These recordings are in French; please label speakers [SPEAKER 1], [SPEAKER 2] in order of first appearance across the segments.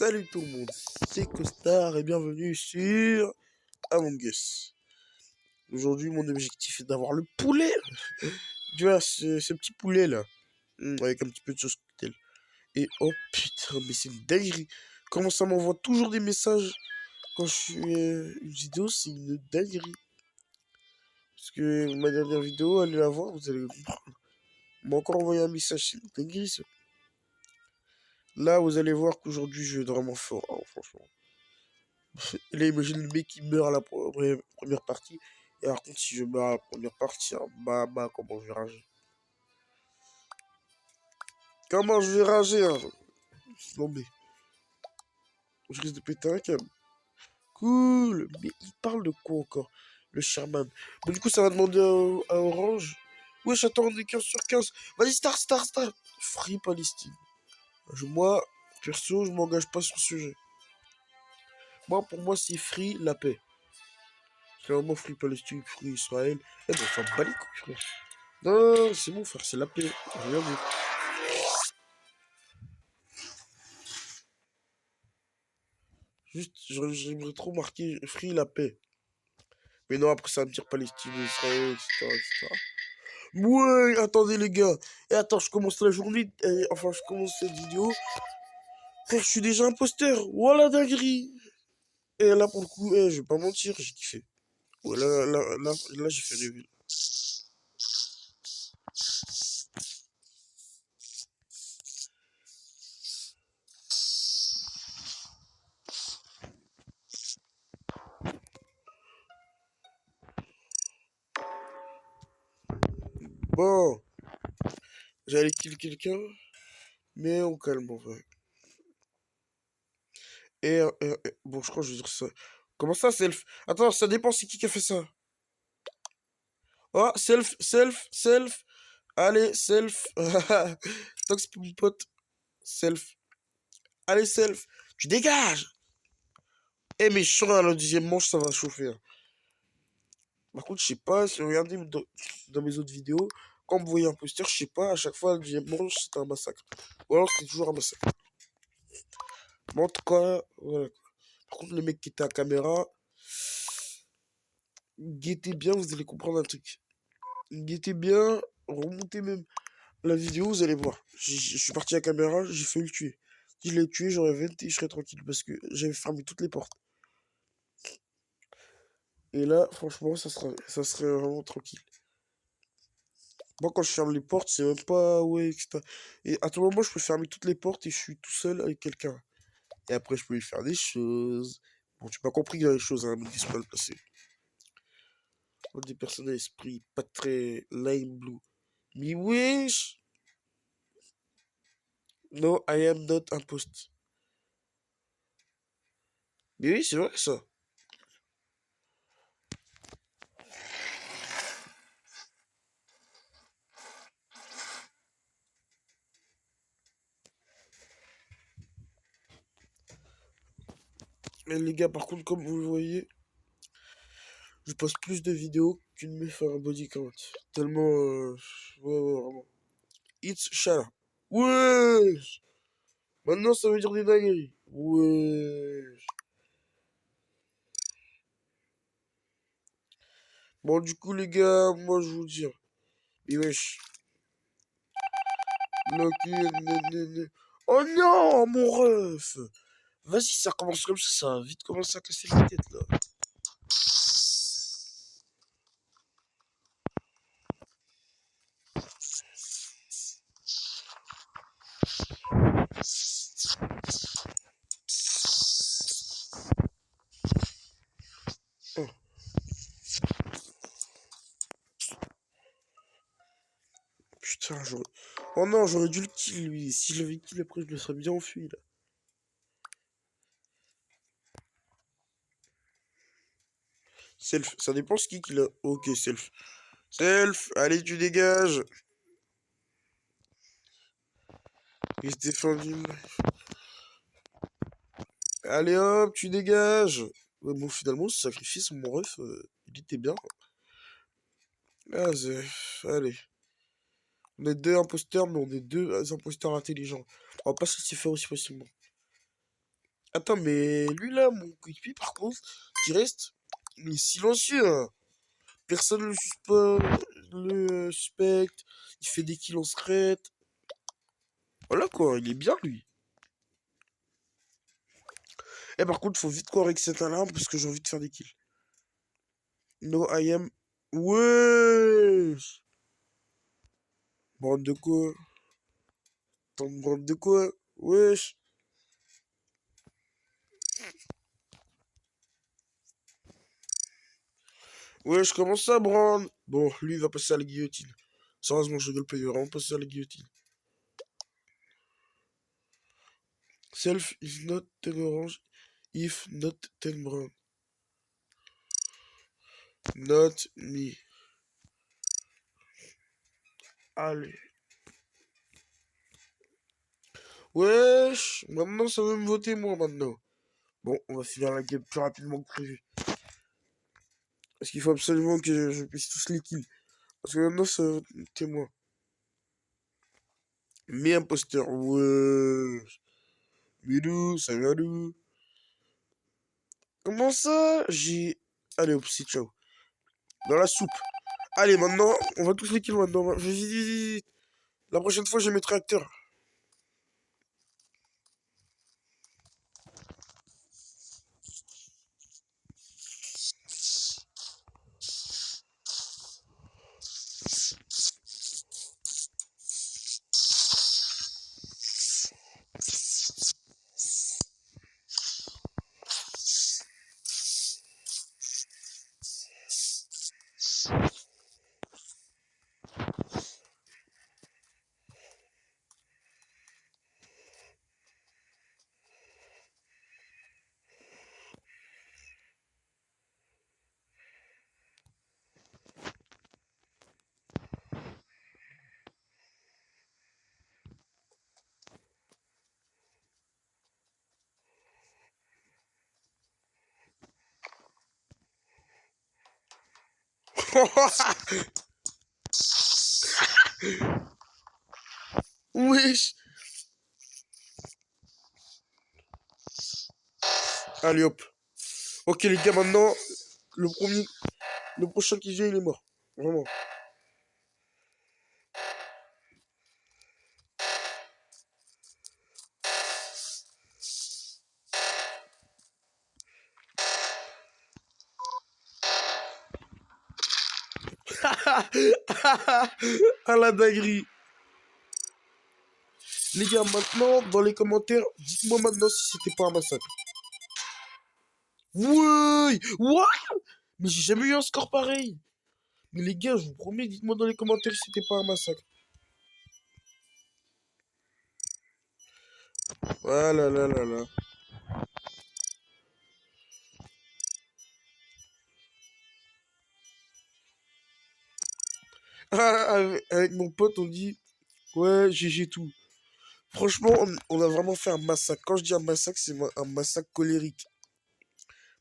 [SPEAKER 1] Salut tout le monde, c'est Costar et bienvenue sur Among Us. Aujourd'hui, mon objectif est d'avoir le poulet. Tu vois, ce petit poulet là, avec un petit peu de sauce cocktail. Et oh putain, mais c'est une dinguerie. Comment ça m'envoie toujours des messages quand je fais une vidéo, c'est une dinguerie. Parce que ma dernière vidéo, allez la voir, vous allez comprendre. On m'a encore envoyé un message, c'est une dinguerie ça. Là, vous allez voir qu'aujourd'hui, je vais être vraiment fort, hein, franchement. Là, imagine le mec qui meurt à la première partie. Et par contre, si je meurs à la première partie, hein, bah, comment je vais rager? Comment je vais rager, hein? Non, mais je risque de péter un câble. Cool. Mais il parle de quoi encore? Le Sherman. Bon, du coup, ça va demander à Orange. Wesh, attends, on est 15 sur 15. Vas-y, start. Free Palestine. Moi, perso, je m'engage pas sur ce sujet. Moi, pour moi, c'est free la paix. C'est vraiment free Palestine, free Israël. Eh ben, ça me bat les couilles, frère. Non, c'est bon, frère, c'est la paix. Rien dit. Juste, j'aimerais trop marquer free la paix. Mais non, après, ça va me dire Palestine, Israël, etc. Ouais, attendez, les gars. Et attends, je commence la journée. Enfin, je commence cette vidéo. Frère, je suis déjà imposteur. Voilà, dinguerie. Et là, pour le coup, je vais pas mentir, j'ai kiffé. Ouais, là, j'ai fait rêver. Bon, j'allais kill quelqu'un, mais on calme, en vrai. Bon, je crois que je vais dire ça. Comment ça, self? Attends, ça dépend, c'est qui a fait ça? Oh, self. Allez, self. Tant que c'est pour mon pote. Self. Allez, self. Tu dégages. Eh, mais je sens à la deuxième manche, ça va chauffer, hein. Par contre, je sais pas, si vous regardez dans mes autres vidéos, quand vous voyez un poster, je sais pas, à chaque fois, la deuxième manche, c'était un massacre. Ou alors, c'était toujours un massacre. Mais en tout cas, voilà. Par contre, le mec qui était à caméra, guettez bien, vous allez comprendre un truc. Guettez bien, remontez même la vidéo, vous allez voir. Je suis parti à caméra, j'ai failli le tuer. Si je l'ai tué, j'aurais venté, je serais tranquille parce que j'avais fermé toutes les portes. Et là, franchement, ça serait vraiment tranquille. Moi, quand je ferme les portes, c'est même pas, ouais, etc. Et à tout moment, je peux fermer toutes les portes et je suis tout seul avec quelqu'un. Et après, je peux lui faire des choses. Bon, tu m'as compris qu'il y a des choses, hein, mais sont mal placées. Des personnes à esprit pas très lime blue. Mais wesh! No, I am not impost. Mais oui, c'est vrai ça. Mais les gars, par contre, comme vous le voyez, je poste plus de vidéos qu'une meuf à un body count. Tellement, ouais, vraiment. It's Shala. Wesh! Maintenant, ça veut dire des dingueries. Wesh! Bon, du coup, les gars, moi, je vous dis. Mais wesh. Oh non, mon ref! Vas-y, ça commence comme ça va vite commencer à casser la tête, là. Oh, putain, j'aurais... Oh non, j'aurais dû le kill, lui. Si je l'avais kill, après, je le serais bien enfui, là. Self, ça dépend ce qui a. Ok, self. Self, allez, tu dégages. Il se défendu. Allez hop, tu dégages. Ouais, bon, finalement, ce sacrifice, mon ref, il était bien. Ah, allez. On est deux imposteurs, mais on est deux imposteurs intelligents. On va pas se laisser faire aussi facilement. Attends, mais lui là, mon coéquipier, par contre, qui reste, il est silencieux, hein. Personne le suspecte. Il fait des kills en secret. Voilà quoi, il est bien lui. Eh, par contre, faut vite courir avec cette alarme parce que j'ai envie de faire des kills. No, I am. Wesh! Bande de quoi? Tant de bande de quoi? Wesh! Wesh, comment ça, Brand? Bon, lui, il va passer à la guillotine. Sérieusement, je rigole pas, il va vraiment passer à la guillotine. Self is not ten orange if not ten brown. Not me. Allez. Wesh, maintenant ça veut me voter moi maintenant. Bon, on va finir la game plus rapidement que prévu. Parce qu'il faut absolument que je puisse tous les kills. Parce que maintenant ça va voter moi. Mais imposteur, wesh. Mais d'où, ça vient d'où? Comment ça? J'ai... Allez, hop, c'est ciao. Dans la soupe. Allez, maintenant, on va tous les kills maintenant. Vite, vite, vite, vite. La prochaine fois, je mettrai acteur. Wesh. Allez, hop. Ok, les gars, maintenant, le premier... Le prochain qui vient, il est mort. Vraiment. À la dinguerie. Les gars, maintenant, dans les commentaires, dites-moi maintenant si c'était pas un massacre. Ouais! What? Mais j'ai jamais eu un score pareil. Mais les gars, je vous promets, dites-moi dans les commentaires si c'était pas un massacre. Ah là là là là. Ah, avec mon pote, on dit, ouais, GG tout. Franchement, on a vraiment fait un massacre. Quand je dis un massacre, c'est un massacre colérique.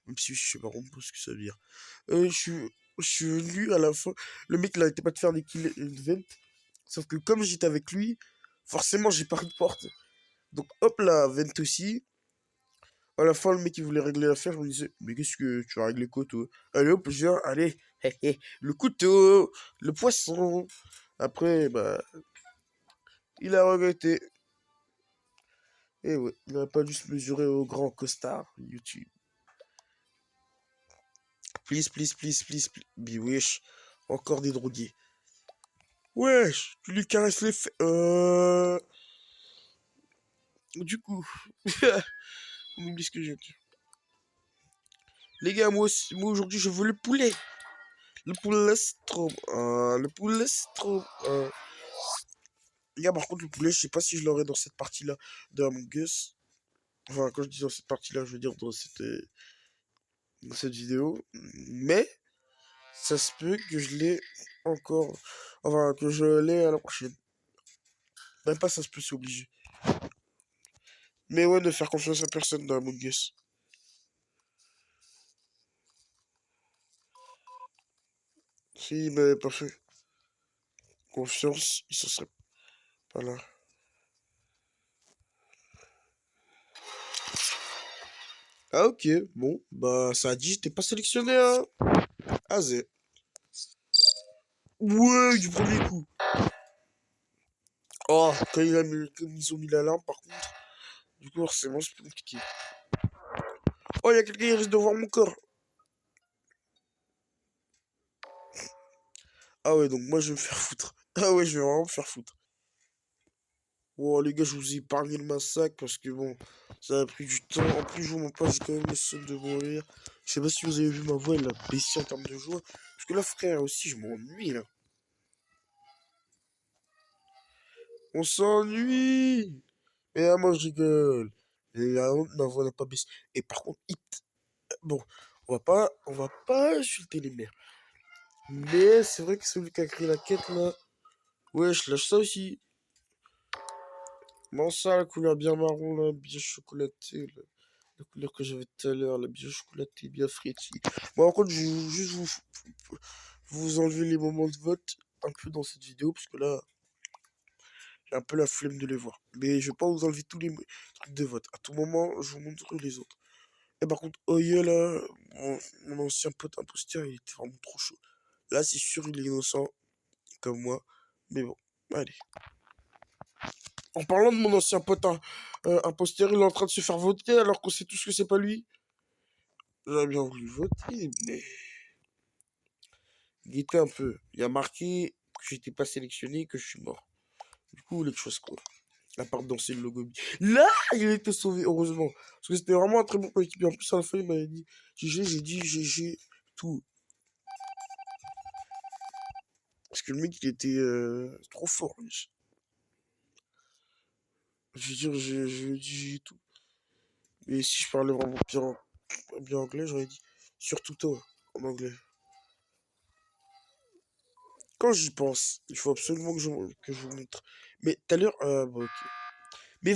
[SPEAKER 1] Même si je sais pas vraiment ce que ça veut dire. Je suis venu à la fin. Le mec, il arrêtait pas de faire des kills event. Sauf que comme j'étais avec lui, forcément, j'ai pas de porte. Donc hop là, vent aussi. À la fin, le mec, il voulait régler l'affaire. Je me disais, mais qu'est-ce que tu vas régler quoi, toi? Allez hop, je viens, allez. Hé, hé, le couteau, le poisson. Après, bah, il a regretté. Et ouais, il n'aurait pas dû se mesurer au grand costard YouTube. Please, please, please, please, please. Biwish. Encore des drogués. Wesh, tu lui caresses les fesses. Du coup, on oublie ce que j'ai dit. Les gars, moi aujourd'hui, je veux le poulet. Le poulet, c'est trop. Le poulet, c'est trop. Les gars, par contre, le poulet, je sais pas si je l'aurai dans cette partie-là de Among Us. Enfin, quand je dis dans cette partie-là, je veux dire dans cette vidéo. Mais, ça se peut que je l'ai encore. Enfin, que je l'ai à la prochaine. Même pas, ça se peut, c'est obligé. Mais ouais, ne faire confiance à personne dans Among Us. S'il m'avait pas fait confiance, il se serait pas là. Ah, ok, bon, bah, ça a dit, j'étais pas sélectionné, hein. Azé. Ouais, du premier coup. Oh, quand ils ont mis l'alarme, par contre, du coup, forcément, c'est plus compliqué. Oh, il y a quelqu'un qui risque de voir mon corps. Ah ouais, donc moi, je vais me faire foutre. Ah ouais, je vais vraiment me faire foutre. Oh, les gars, je vous ai épargné le massacre parce que bon, ça a pris du temps. En plus, je vous mens pas, j'ai quand même le seum de mourir. Je sais pas si vous avez vu ma voix, elle a baissé en termes de joie. Parce que là, frère, aussi, je m'ennuie, là. On s'ennuie! Mais là, moi, je rigole. La honte, ma voix n'a pas baissé. Et par contre, bon, on va pas insulter les mères. Mais c'est vrai que celui qui a créé la quête, là, ouais, je lâche ça aussi. Bon, ça, la couleur bien marron, là, bien chocolatée, là. La couleur que j'avais tout à l'heure, la bien chocolatée, bien frétille. Bon, par contre, je vais juste vous enlever les moments de vote un peu dans cette vidéo, parce que là, j'ai un peu la flemme de les voir. Mais je vais pas vous enlever tous les trucs de vote. À tout moment, je vous montre les autres. Et par contre, Oye, là, mon ancien pote imposteur, il était vraiment trop chaud. Là, c'est sûr, il est innocent, comme moi. Mais bon, allez. En parlant de mon ancien pote imposteur, il est en train de se faire voter alors qu'on sait tous que c'est pas lui. J'aurais bien voulu voter, mais guettez un peu. Il y a marqué que j'étais pas sélectionné et que je suis mort. Du coup, les choses quoi. À part danser le logo. Là, il a été sauvé, heureusement. Parce que c'était vraiment un très bon coéquipier. En plus, à la fin, il m'avait dit GG, j'ai dit GG, tout. Parce que le mec, il était trop fort, lui. Je veux dire, je lui ai dit GG, tout. Et si je parlais vraiment bien anglais, j'aurais dit surtout toi, en anglais. Quand j'y pense, il faut absolument que je vous montre. Mais tout à l'heure, bon, ok. Mais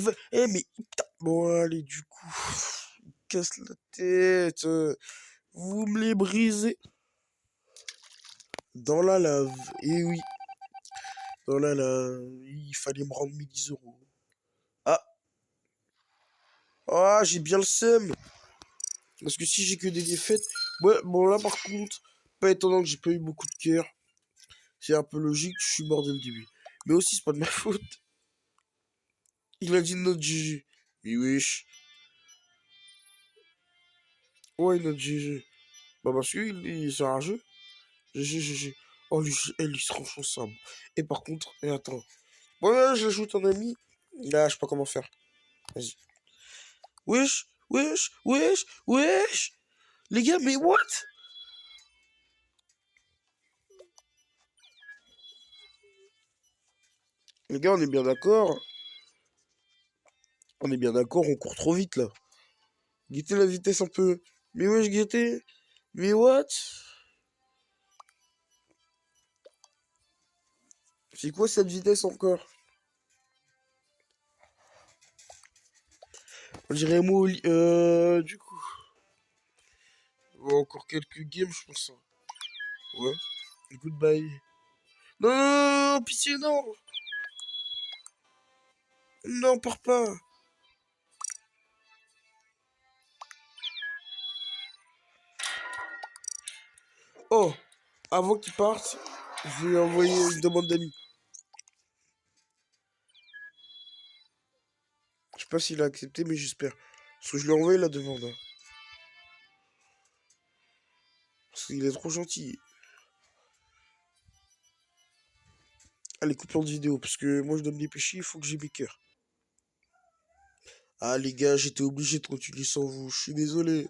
[SPEAKER 1] putain, bon, allez, du coup, casse la tête. Vous me les brisez dans la lave. Et oui, dans la lave, il fallait me rendre mes 10 euros. Ah, ah, j'ai bien le seum. Parce que si j'ai que des défaites, ouais, bon là par contre, pas étonnant que j'ai pas eu beaucoup de cœur. C'est un peu logique, je suis mort dès le début. Mais aussi, c'est pas de ma faute. Il a dit notre GG. Mais wesh. Ouais, notre GG. Bah parce qu'il c'est un jeu. GG, GG. Oh, lui, elle, se franchement ça. Et par contre, et attends. Ouais, ouais, j'ajoute un ami. Là, je sais pas comment faire. Vas-y. Wesh, wesh, wesh, wesh. Les gars, mais what? Les gars, on est bien d'accord. On est bien d'accord, on court trop vite là. Guettez la vitesse un peu. Mais wesh, guettez. Mais what? C'est quoi cette vitesse encore? On dirait moi, du coup. Encore quelques games, je pense, hein. Ouais. Goodbye. Non, non, non, non, pitié, non. Non, pars pas. Oh, avant qu'il parte, je vais lui envoyer une demande d'amis. Je sais pas s'il a accepté, mais j'espère. Parce que je lui ai envoyé la demande, hein. Parce qu'il est trop gentil. Allez, coupons de vidéo, parce que moi je dois me dépêcher, il faut que j'ai mes cœurs. Ah les gars, j'étais obligé de continuer sans vous, je suis désolé.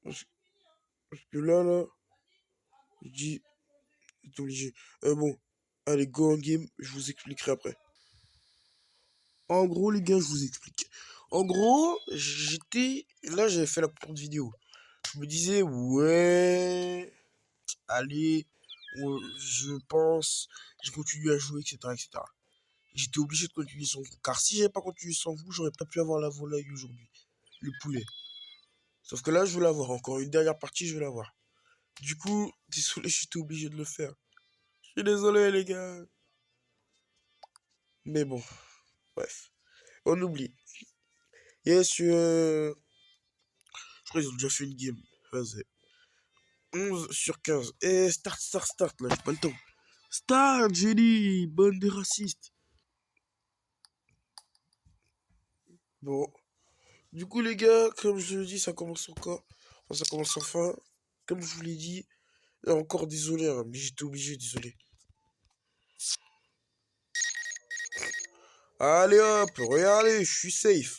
[SPEAKER 1] Parce, parce que là, je dis, j'étais obligé. Bon, allez, go en game, je vous expliquerai après. En gros, les gars, je vous explique. En gros, là, j'avais fait la courte vidéo. Je me disais, ouais, allez, je pense, je continue à jouer, etc., etc. J'étais obligé de continuer sans vous. Car si j'avais pas continué sans vous, j'aurais pas pu avoir la volaille aujourd'hui. Le poulet. Sauf que là, je veux l'avoir. Encore une dernière partie, je veux l'avoir. Du coup, désolé, j'étais obligé de le faire. Je suis désolé, les gars. Mais bon, bref. On oublie. Yes, je crois qu'ils ont déjà fait une game. Vas-y. 11/15. Eh, start, start, start, là, j'ai pas le temps. Start, j'ai dit, bande de racistes. Bon. Du coup, les gars, comme je le dis, ça commence encore. Enfin, ça commence enfin. Comme je vous l'ai dit. Et encore désolé, hein, mais j'étais obligé, désolé. Allez hop, regardez, je suis safe.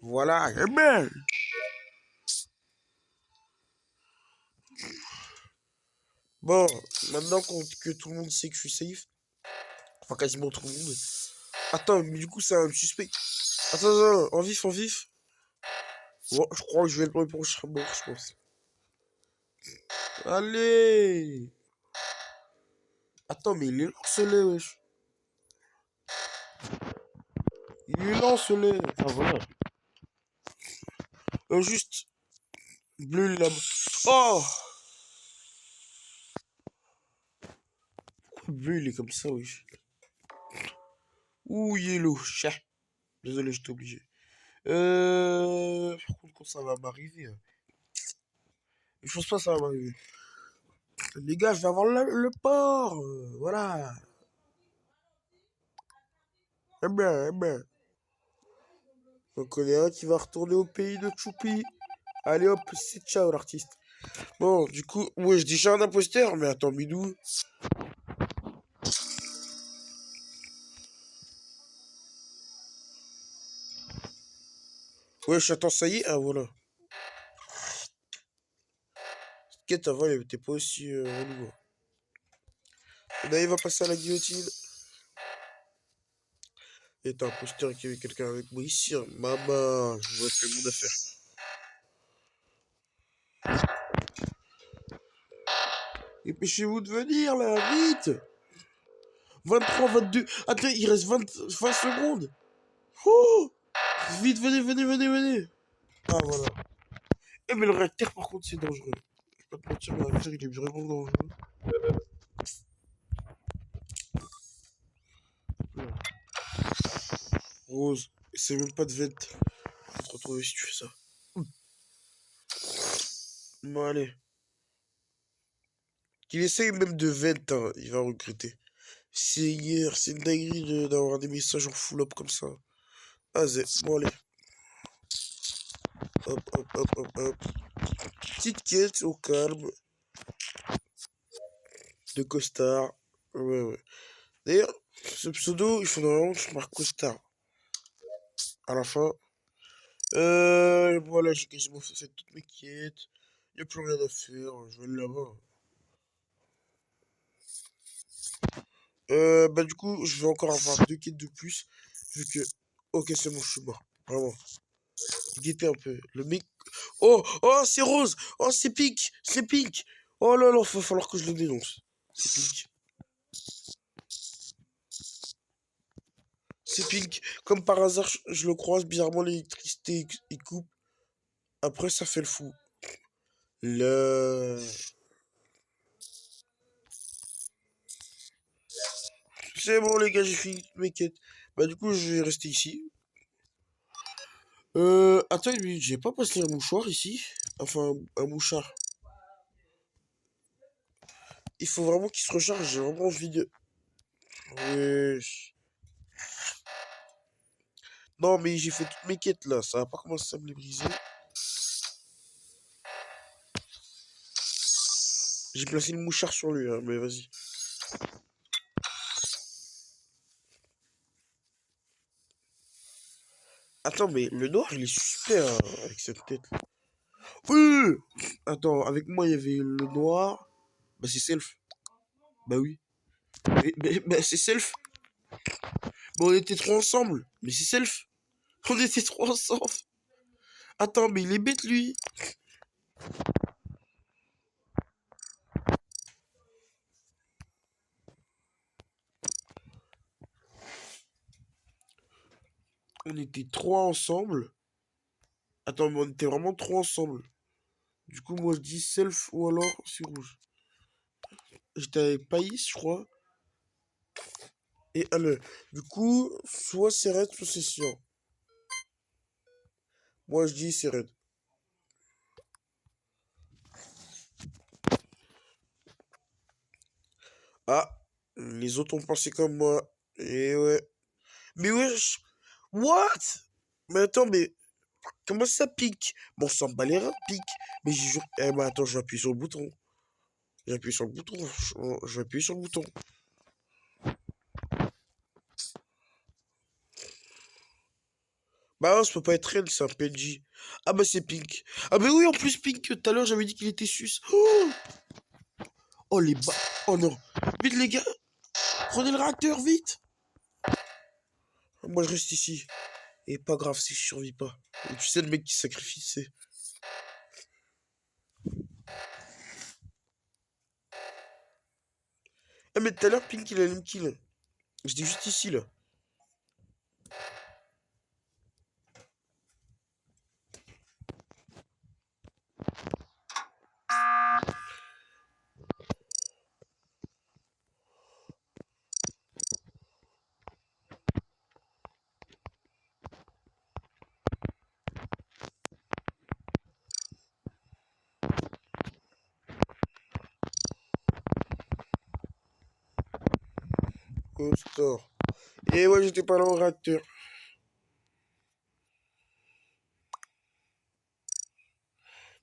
[SPEAKER 1] Voilà, et ben. Bon, maintenant que tout le monde sait que je suis safe, enfin quasiment tout le monde. Attends, mais du coup, c'est un suspect. Attends, attends, en vif, en vif. Bon, je crois que je vais le prendre pour mort, je pense. Allez! Attends, mais il est lance-le, wesh. Il est lance-le. Enfin, voilà. Juste, bleu là-bas. Oh! Pourquoi bleu, il est comme ça, wesh? Ouh, yellow, chat. Désolé, j'étais obligé. Par contre, quand ça va m'arriver, hein. Je pense pas que ça va m'arriver. Les gars, je vais avoir le port. Voilà. Eh ben, eh ben. Donc, on est un qui va retourner au pays de Choupi. Allez hop, c'est ciao l'artiste. Bon, du coup, ouais, je dis j'ai un imposteur, mais attends, Bidou. Ouais, j'attends, ça y est, ah voilà. Quête avant, il était pas aussi relou, hein. Et là, il va passer à la guillotine. Et t'as un imposteur qui avait quelqu'un avec moi ici, hein. Maman, je vois faire mon affaire. Dépêchez-vous de venir là, vite! 23, 22. Attends, il reste 20 secondes. Oh! Vite, venez, venez, venez, venez. Ah, voilà. Eh, mais le réacteur, par contre, c'est dangereux. Je vais pas te mentir, le réacteur, il est vraiment dangereux. Rose, c'est même pas de vente. Je vais te retrouver si tu fais ça. Bon, allez. Qu'il essaye même de vente, hein, il va regretter. C'est hier, c'est une dinguerie d'avoir des messages en full up comme ça. Ah, bon, allez. Hop, hop, hop, hop, hop. Petite quête au calme de costard. Ouais, ouais. D'ailleurs, ce pseudo, il faudrait vraiment que je marque costard à la fin. Voilà, j'ai quasiment fait toutes mes quêtes. Il n'y a plus rien à faire, je vais aller là-bas. Bah du coup, je vais encore avoir deux quêtes de plus, vu que... Ok, c'est bon, je suis mort. Vraiment. Guettez un peu. Le mec... Oh, oh, c'est Rose. Oh, c'est Pink. C'est Pink. Oh là là, va falloir que je le dénonce. C'est Pink. C'est Pink. Comme par hasard, je le croise. Bizarrement, l'électricité, il coupe. Après, ça fait le fou. Le... C'est bon, les gars, j'ai fini toutes mes quêtes. Bah du coup, je vais rester ici. Attends une minute, j'ai pas passé un mouchoir ici. Enfin, un mouchard. Il faut vraiment qu'il se recharge, j'ai vraiment envie de... Wesh. Non, mais j'ai fait toutes mes quêtes là, ça va pas commencer à me les briser. J'ai placé le mouchard sur lui, hein, mais vas-y. Attends, mais le noir, il est super hein, avec cette tête. Oui. Attends, avec moi, il y avait le noir. Bah, c'est Self. Bah oui. Mais c'est Self. Bon, on était trois ensemble. Mais c'est Self. On était trois ensemble. Attends, mais il est bête, lui. On était trois ensemble. Attends, mais on était vraiment trois ensemble. Du coup, moi, je dis Self ou alors c'est rouge. J'étais avec Païs, je crois. Et allez, du coup, soit c'est raide, soit c'est chiant. Moi, je dis c'est raide. Ah, les autres ont pensé comme moi. Et ouais. Mais wesh, what? Mais attends, mais comment ça pique? Bon, ça me bat les reins, pique. Mais j'ai jure. Eh, mais attends, je vais appuyer sur le bouton. J'appuie sur le bouton. Je vais appuyer sur le bouton. Bah non, ça peut pas être elle, c'est un PNJ. Ah bah c'est Pink. Ah bah oui, en plus Pink, tout à l'heure j'avais dit qu'il était sus. Oh, oh les bas. Oh non. Vite les gars, prenez le réacteur, vite. Moi je reste ici. Et pas grave si je survis pas. Et tu sais le mec qui se sacrifie, c'est. Ah mais tout à l'heure Pink il allait me kill. J'étais juste ici là. Constor. Et ouais, j'étais pas là au réacteur.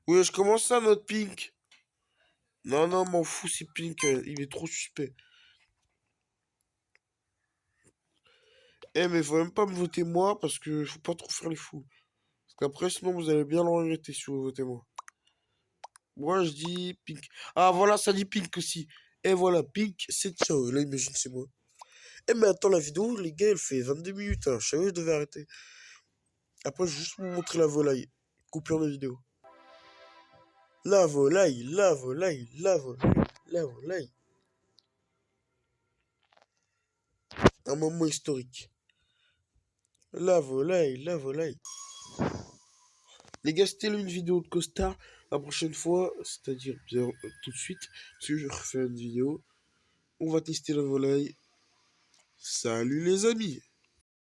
[SPEAKER 1] Ouais, je commence ça notre Pink. Non, non, m'en fous, c'est Pink, il est trop suspect. Eh, mais faut même pas me voter moi parce que faut pas trop faire les fous. Parce qu'après, sinon, vous allez bien le regretter si vous votez moi. Moi, je dis Pink. Ah, voilà, ça dit Pink aussi. Et voilà, Pink, c'est ciao. Là, imagine, c'est moi. Eh, mais attends, la vidéo, les gars, elle fait 22 minutes. Hein. Je savais que je devais arrêter. Après, je vais juste vous montrer la volaille. Coupure de vidéo. La volaille, la volaille, la volaille, la volaille. Un moment historique. La volaille, la volaille. Les gars, c'était une vidéo de Costard. La prochaine fois, c'est-à-dire bien tout de suite, parce que je refais une vidéo, on va tester la volaille. Salut les amis!